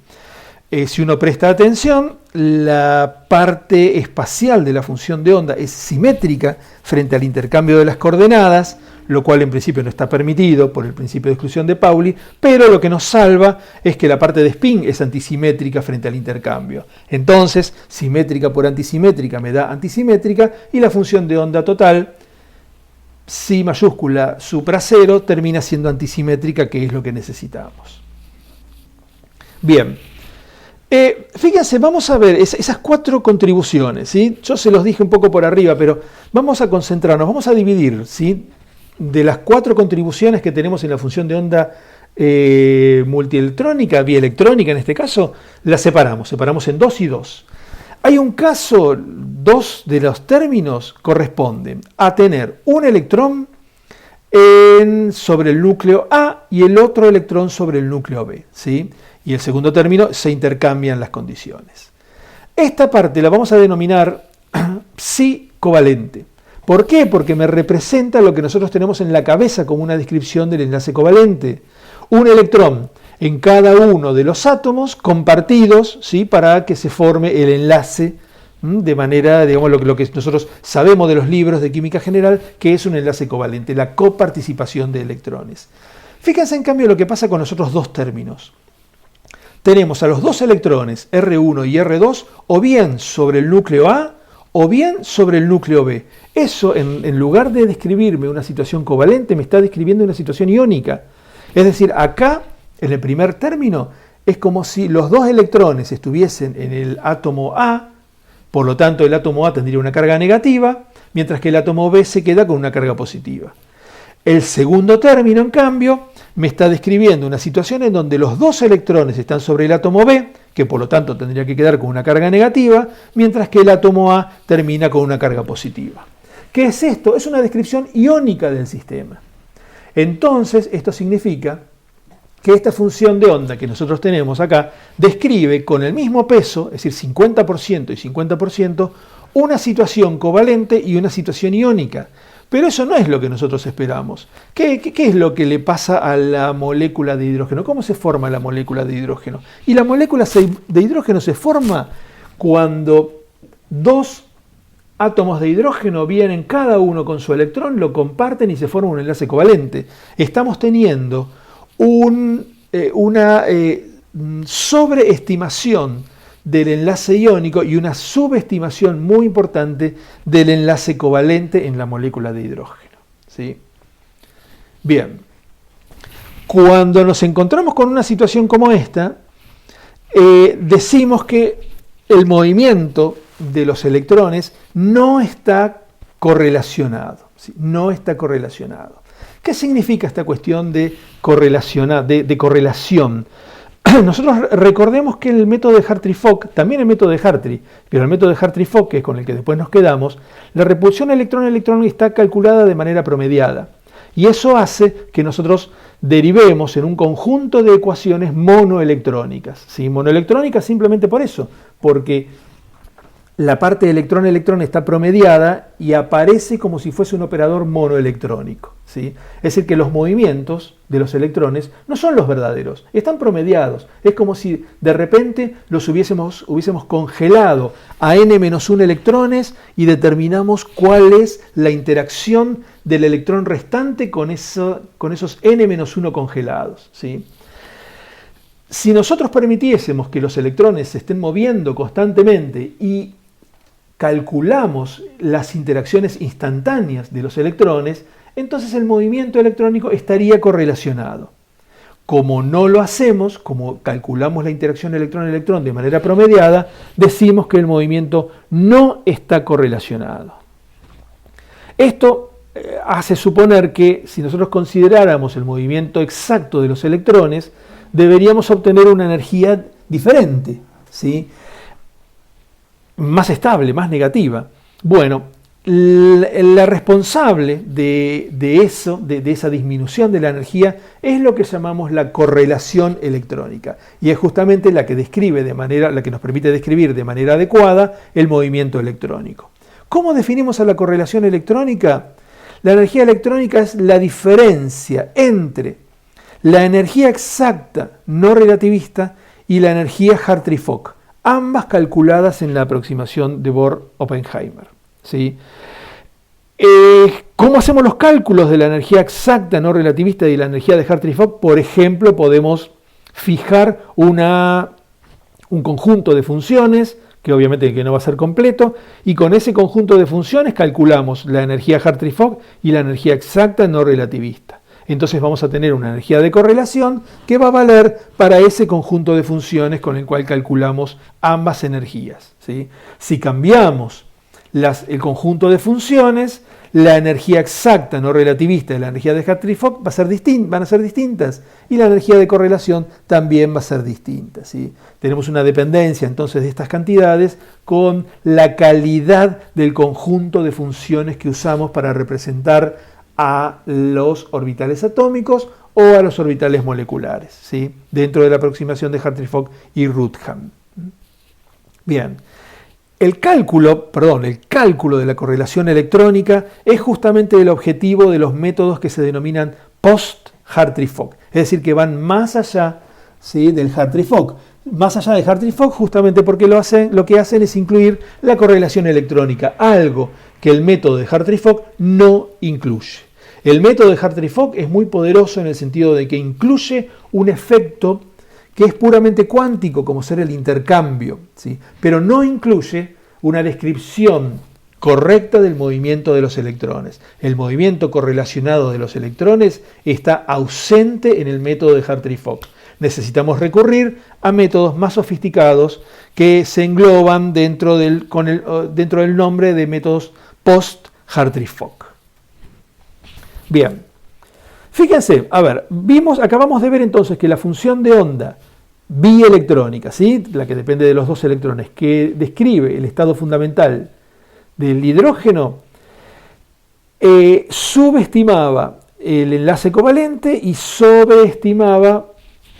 Si uno presta atención, la parte espacial de la función de onda es simétrica frente al intercambio de las coordenadas, lo cual en principio no está permitido por el principio de exclusión de Pauli, pero lo que nos salva es que la parte de spin es antisimétrica frente al intercambio. Entonces, simétrica por antisimétrica me da antisimétrica, y la función de onda total, psi mayúscula supra 0, termina siendo antisimétrica, que es lo que necesitamos. Bien. Fíjense, vamos a ver esas 4 contribuciones, ¿sí? Yo se los dije un poco por arriba, pero vamos a concentrarnos, vamos a dividir, ¿sí? De las 4 contribuciones que tenemos en la función de onda multielectrónica, bielectrónica en este caso, las separamos en 2 y 2. Hay un caso, 2 de los términos corresponden a tener un electrón sobre el núcleo A y el otro electrón sobre el núcleo B, ¿sí? Y el segundo término se intercambian las condiciones. Esta parte la vamos a denominar psi covalente. ¿Por qué? Porque me representa lo que nosotros tenemos en la cabeza como una descripción del enlace covalente. Un electrón en cada uno de los átomos compartidos, ¿sí? Para que se forme el enlace de manera, digamos, lo que nosotros sabemos de los libros de química general, que es un enlace covalente, la coparticipación de electrones. Fíjense en cambio lo que pasa con los otros 2 términos. Tenemos a los 2 electrones R1 y R2 o bien sobre el núcleo A o bien sobre el núcleo B. Eso, en lugar de describirme una situación covalente, me está describiendo una situación iónica. Es decir, acá, en el primer término, es como si los 2 electrones estuviesen en el átomo A, por lo tanto el átomo A tendría una carga negativa, mientras que el átomo B se queda con una carga positiva. El segundo término, en cambio, me está describiendo una situación en donde los 2 electrones están sobre el átomo B, que por lo tanto tendría que quedar con una carga negativa, mientras que el átomo A termina con una carga positiva. ¿Qué es esto? Es una descripción iónica del sistema. Entonces, esto significa que esta función de onda que nosotros tenemos acá describe con el mismo peso, es decir, 50% y 50%, una situación covalente y una situación iónica. Pero eso no es lo que nosotros esperamos. ¿Qué es lo que le pasa a la molécula de hidrógeno? ¿Cómo se forma la molécula de hidrógeno? Y la molécula de hidrógeno se forma cuando 2 átomos de hidrógeno vienen cada uno con su electrón, lo comparten y se forma un enlace covalente. Estamos teniendo una sobreestimación del enlace iónico y una subestimación muy importante del enlace covalente en la molécula de hidrógeno, ¿sí? Bien, cuando nos encontramos con una situación como esta, decimos que el movimiento de los electrones no está correlacionado, ¿sí? No está correlacionado. ¿Qué significa esta cuestión de correlación? Nosotros recordemos que el método de Hartree-Fock, también el método de Hartree, pero el método de Hartree-Fock, que es con el que después nos quedamos, la repulsión electrón-electrón está calculada de manera promediada. Y eso hace que nosotros derivemos en un conjunto de ecuaciones monoelectrónicas. ¿Sí? Monoelectrónicas simplemente por eso, porque la parte de electrón-electrón está promediada y aparece como si fuese un operador monoelectrónico, ¿sí? Es decir, que los movimientos de los electrones no son los verdaderos, están promediados. Es como si de repente los hubiésemos congelado a n-1 electrones y determinamos cuál es la interacción del electrón restante con esos n-1 congelados, ¿sí? Si nosotros permitiésemos que los electrones se estén moviendo constantemente y calculamos las interacciones instantáneas de los electrones, entonces el movimiento electrónico estaría correlacionado. Como no lo hacemos, como calculamos la interacción electrón-electrón de manera promediada, decimos que el movimiento no está correlacionado. Esto hace suponer que si nosotros consideráramos el movimiento exacto de los electrones, deberíamos obtener una energía diferente, ¿sí? Más estable, más negativa. Bueno, la responsable de esa disminución de la energía es lo que llamamos la correlación electrónica, y es justamente la que nos permite describir de manera adecuada el movimiento electrónico. ¿Cómo definimos a la correlación electrónica? La energía electrónica es la diferencia entre la energía exacta no relativista y la energía Hartree-Fock, ambas calculadas en la aproximación de Bohr-Oppenheimer, ¿sí? ¿Cómo hacemos los cálculos de la energía exacta no relativista y la energía de Hartree-Fock? Por ejemplo, podemos fijar un conjunto de funciones, que obviamente no va a ser completo, y con ese conjunto de funciones calculamos la energía Hartree-Fock y la energía exacta no relativista. Entonces vamos a tener una energía de correlación que va a valer para ese conjunto de funciones con el cual calculamos ambas energías, ¿sí? Si cambiamos el conjunto de funciones, la energía exacta no relativista y la energía de Hartree-Fock van a ser distintas, y la energía de correlación también va a ser distinta, ¿sí? Tenemos una dependencia entonces de estas cantidades con la calidad del conjunto de funciones que usamos para representar a los orbitales atómicos o a los orbitales moleculares, ¿sí? Dentro de la aproximación de Hartree-Fock y Rutham. Bien, el cálculo de la correlación electrónica es justamente el objetivo de los métodos que se denominan post-Hartree-Fock, es decir, que van más allá, ¿sí?, del Hartree-Fock. Más allá de Hartree-Fock, justamente porque lo que hacen es incluir la correlación electrónica, algo que el método de Hartree-Fock no incluye. El método de Hartree-Fock es muy poderoso en el sentido de que incluye un efecto que es puramente cuántico, como ser el intercambio, ¿sí? Pero no incluye una descripción correcta del movimiento de los electrones. El movimiento correlacionado de los electrones está ausente en el método de Hartree-Fock. Necesitamos recurrir a métodos más sofisticados que se engloban dentro del nombre de métodos post-Hartree-Fock. Bien, fíjense, acabamos de ver entonces que la función de onda bielectrónica, ¿sí?, la que depende de los dos electrones, que describe el estado fundamental del hidrógeno, subestimaba el enlace covalente y sobreestimaba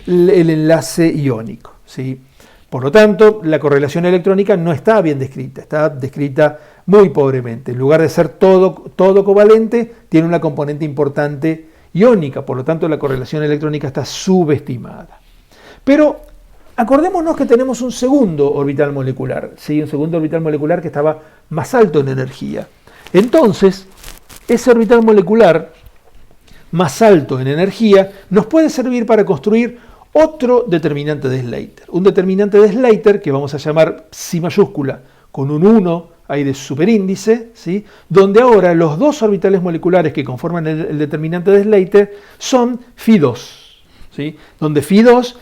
el enlace iónico, ¿sí? Por lo tanto, la correlación electrónica no está bien descrita, está descrita muy pobremente. En lugar de ser todo covalente, tiene una componente importante iónica, por lo tanto la correlación electrónica está subestimada. Pero acordémonos que tenemos un segundo orbital molecular, ¿sí?, un segundo orbital molecular que estaba más alto en energía. Entonces, ese orbital molecular más alto en energía nos puede servir para construir otro determinante de Slater. Un determinante de Slater que vamos a llamar psi mayúscula con un 1 ahí de superíndice, ¿sí?, donde ahora los dos orbitales moleculares que conforman el determinante de Slater son Φ2, ¿sí?, donde Φ2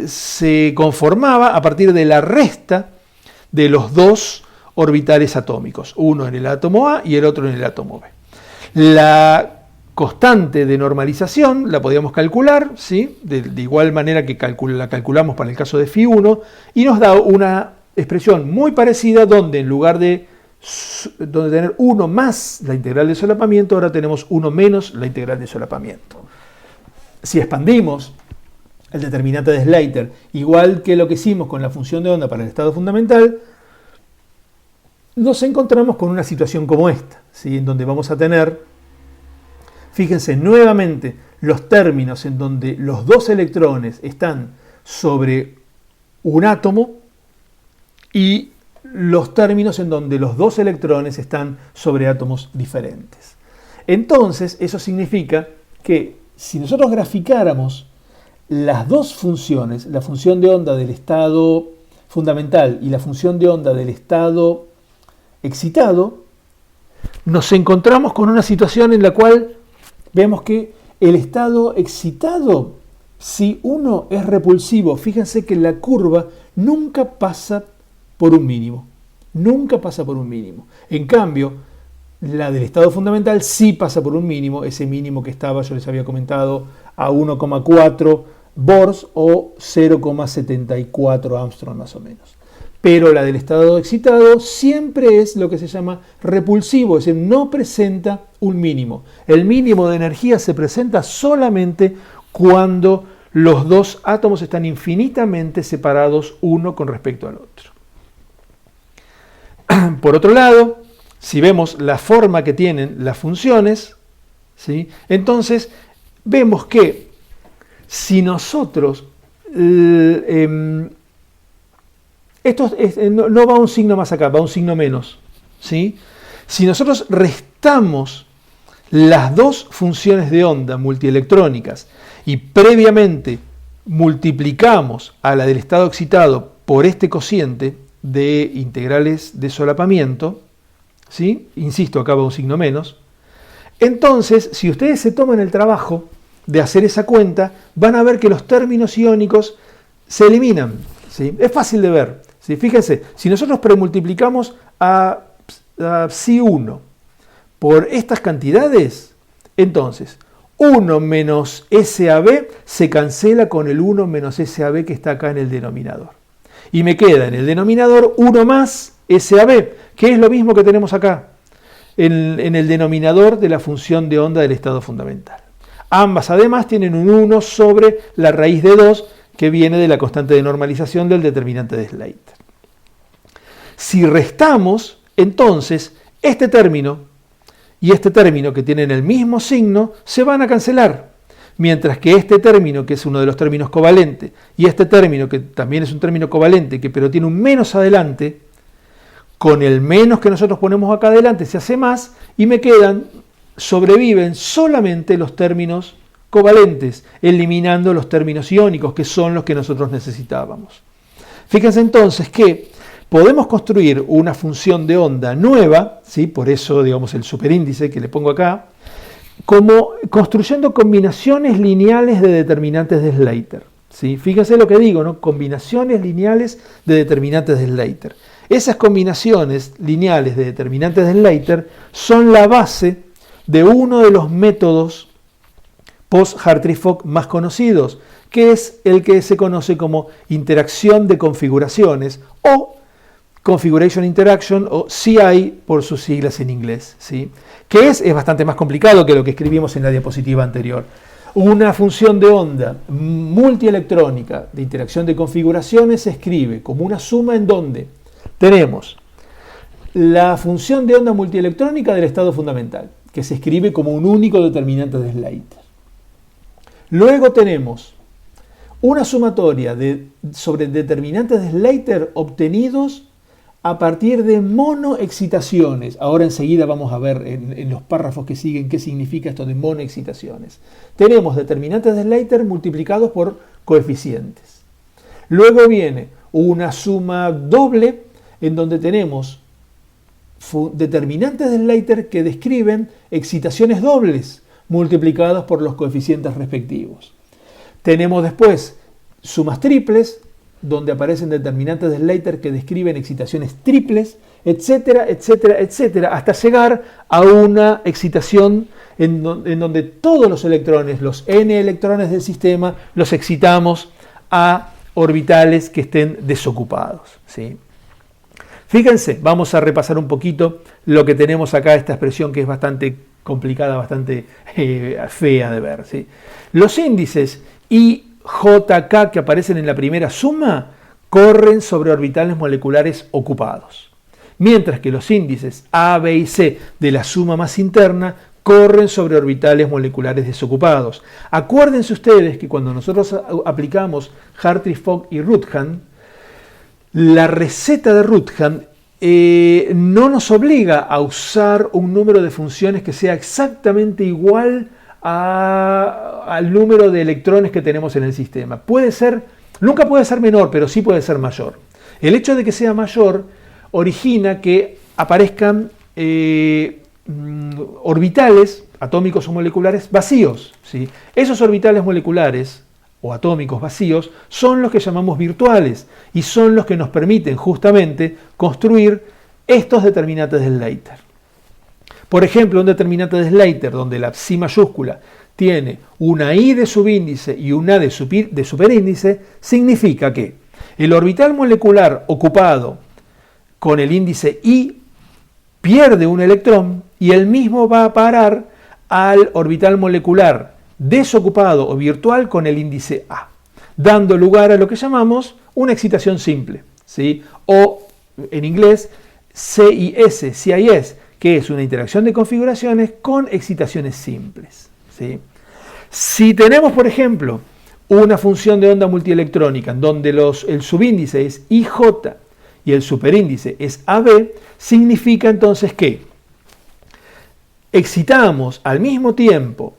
se conformaba a partir de la resta de los dos orbitales atómicos, uno en el átomo A y el otro en el átomo B. La constante de normalización la podíamos calcular, ¿sí?, de igual manera que la calculamos para el caso de Φ1, y nos da una expresión muy parecida donde en lugar de tener 1 más la integral de solapamiento, ahora tenemos 1 menos la integral de solapamiento. Si expandimos el determinante de Slater, igual que lo que hicimos con la función de onda para el estado fundamental, nos encontramos con una situación como esta, ¿sí? En donde vamos a tener, fíjense nuevamente, los términos en donde los dos electrones están sobre un átomo y los términos en donde los dos electrones están sobre átomos diferentes. Entonces, eso significa que si nosotros graficáramos las dos funciones, la función de onda del estado fundamental y la función de onda del estado excitado, nos encontramos con una situación en la cual vemos que el estado excitado, si uno es repulsivo, fíjense que la curva nunca pasa por un mínimo. Nunca pasa por un mínimo. En cambio, la del estado fundamental sí pasa por un mínimo, ese mínimo que estaba, yo les había comentado, a 1,4 Bohr o 0,74 Armstrong más o menos. Pero la del estado excitado siempre es lo que se llama repulsivo, es decir, no presenta un mínimo. El mínimo de energía se presenta solamente cuando los dos átomos están infinitamente separados uno con respecto al otro. Por otro lado, si vemos la forma que tienen las funciones, ¿sí? Entonces vemos que si nosotros no va un signo más acá, va un signo menos, ¿sí? Si nosotros restamos las dos funciones de onda multielectrónicas y previamente multiplicamos a la del estado excitado por este cociente de integrales de solapamiento, ¿sí? Insisto, acá va un signo menos. Entonces, si ustedes se toman el trabajo de hacer esa cuenta, van a ver que los términos iónicos se eliminan, ¿sí? Es fácil de ver, ¿sí? Fíjense, si nosotros premultiplicamos a Psi1 por estas cantidades, entonces 1 menos SAB se cancela con el 1 menos SAB que está acá en el denominador. Y me queda en el denominador 1 más SAB, que es lo mismo que tenemos acá, en el denominador de la función de onda del estado fundamental. Ambas además tienen un 1 sobre la raíz de 2, que viene de la constante de normalización del determinante de Slater. Si restamos, entonces, este término y este término, que tienen el mismo signo, se van a cancelar. Mientras que este término, que es uno de los términos covalentes, y este término, que también es un término covalente, pero tiene un menos adelante, con el menos que nosotros ponemos acá adelante se hace más, y me sobreviven solamente los términos covalentes, eliminando los términos iónicos, que son los que nosotros necesitábamos. Fíjense entonces que podemos construir una función de onda nueva, ¿sí? Por eso, digamos, el superíndice que le pongo acá, como construyendo combinaciones lineales de determinantes de Slater, ¿sí? Fíjense lo que digo, ¿no? Combinaciones lineales de determinantes de Slater. Esas combinaciones lineales de determinantes de Slater son la base de uno de los métodos post-Hartree-Fock más conocidos, que es el que se conoce como interacción de configuraciones o Configuration Interaction, o CI por sus siglas en inglés, ¿sí? Que es bastante más complicado que lo que escribimos en la diapositiva anterior. Una función de onda multielectrónica de interacción de configuraciones se escribe como una suma en donde tenemos la función de onda multielectrónica del estado fundamental, que se escribe como un único determinante de Slater. Luego tenemos una sumatoria sobre determinantes de Slater obtenidos a partir de monoexcitaciones. Ahora enseguida vamos a ver en los párrafos que siguen qué significa esto de monoexcitaciones. Tenemos determinantes de Slater multiplicados por coeficientes. Luego viene una suma doble en donde tenemos determinantes de Slater que describen excitaciones dobles multiplicadas por los coeficientes respectivos. Tenemos después sumas triples, donde aparecen determinantes de Slater que describen excitaciones triples, etcétera, etcétera, etcétera, hasta llegar a una excitación en donde todos los electrones, los n electrones del sistema, los excitamos a orbitales que estén desocupados, ¿sí? Fíjense, vamos a repasar un poquito lo que tenemos acá, esta expresión que es bastante complicada, bastante fea de ver, ¿sí? Los índices IJK que aparecen en la primera suma corren sobre orbitales moleculares ocupados. mientras que los índices A, B y C de la suma más interna corren sobre orbitales moleculares desocupados. Acuérdense ustedes que cuando nosotros aplicamos Hartree-Fock y Ruthan, la receta de Ruthan no nos obliga a usar un número de funciones que sea exactamente igual al número de electrones que tenemos en el sistema. Nunca puede ser menor, pero sí puede ser mayor. El hecho de que sea mayor origina que aparezcan orbitales atómicos o moleculares vacíos, ¿sí? Esos orbitales moleculares o atómicos vacíos son los que llamamos virtuales y son los que nos permiten justamente construir estos determinantes de Slater. Por ejemplo, un determinante de Slater donde la psi mayúscula tiene una I de subíndice y una de superíndice, significa que el orbital molecular ocupado con el índice I pierde un electrón y el mismo va a parar al orbital molecular desocupado o virtual con el índice A, dando lugar a lo que llamamos una excitación simple, ¿sí? O en inglés CIS, que es una interacción de configuraciones con excitaciones simples, ¿sí? Si tenemos, por ejemplo, una función de onda multielectrónica en donde el subíndice es IJ y el superíndice es AB, significa entonces que excitamos al mismo tiempo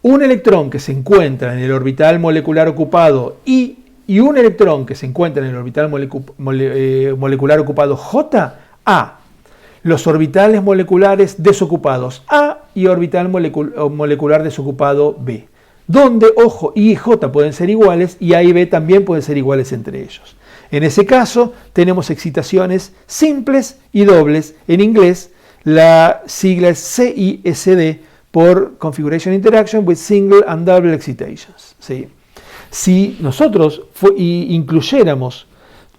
un electrón que se encuentra en el orbital molecular ocupado I y un electrón que se encuentra en el orbital molecular ocupado J, A. Los orbitales moleculares desocupados A y orbital molecular desocupado B, donde, ojo, I y J pueden ser iguales y A y B también pueden ser iguales entre ellos. En ese caso tenemos excitaciones simples y dobles. En inglés la sigla es CISD por Configuration Interaction with Single and Double Excitations, ¿sí? Si nosotros incluyéramos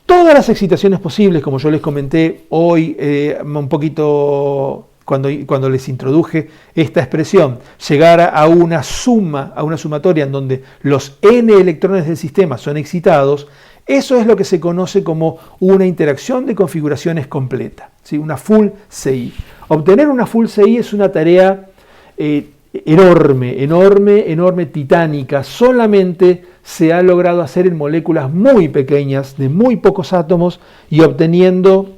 todas las excitaciones posibles, como yo les comenté hoy un poquito cuando les introduje esta expresión, llegar a una sumatoria en donde los n electrones del sistema son excitados, eso es lo que se conoce como una interacción de configuraciones completa, ¿sí? Una full CI. Obtener una full CI es una tarea enorme, titánica. Solamente se ha logrado hacer en moléculas muy pequeñas, de muy pocos átomos, y obteniendo,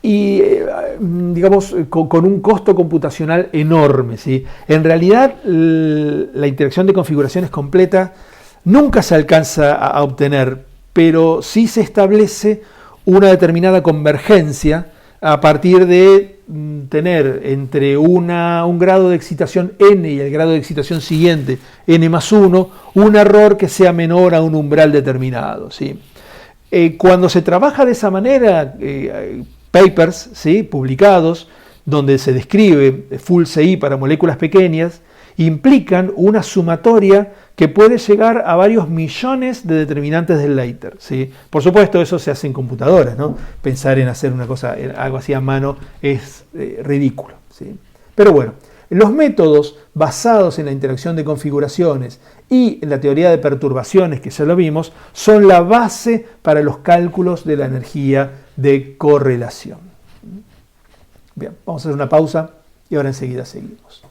digamos, con un costo computacional enorme, ¿sí? En realidad, la interacción de configuraciones completa nunca se alcanza a obtener, pero sí se establece una determinada convergencia a partir de tener entre un grado de excitación n y el grado de excitación siguiente, n más 1, un error que sea menor a un umbral determinado, ¿sí? Cuando se trabaja de esa manera, papers, ¿sí?, publicados, donde se describe full CI para moléculas pequeñas, implican una sumatoria que puede llegar a varios millones de determinantes de Slater, ¿sí? Por supuesto, eso se hace en computadoras, ¿no? Pensar en hacer algo así a mano es ridículo, ¿sí? Pero bueno, los métodos basados en la interacción de configuraciones y en la teoría de perturbaciones, que ya lo vimos, son la base para los cálculos de la energía de correlación. Bien, vamos a hacer una pausa y ahora enseguida seguimos.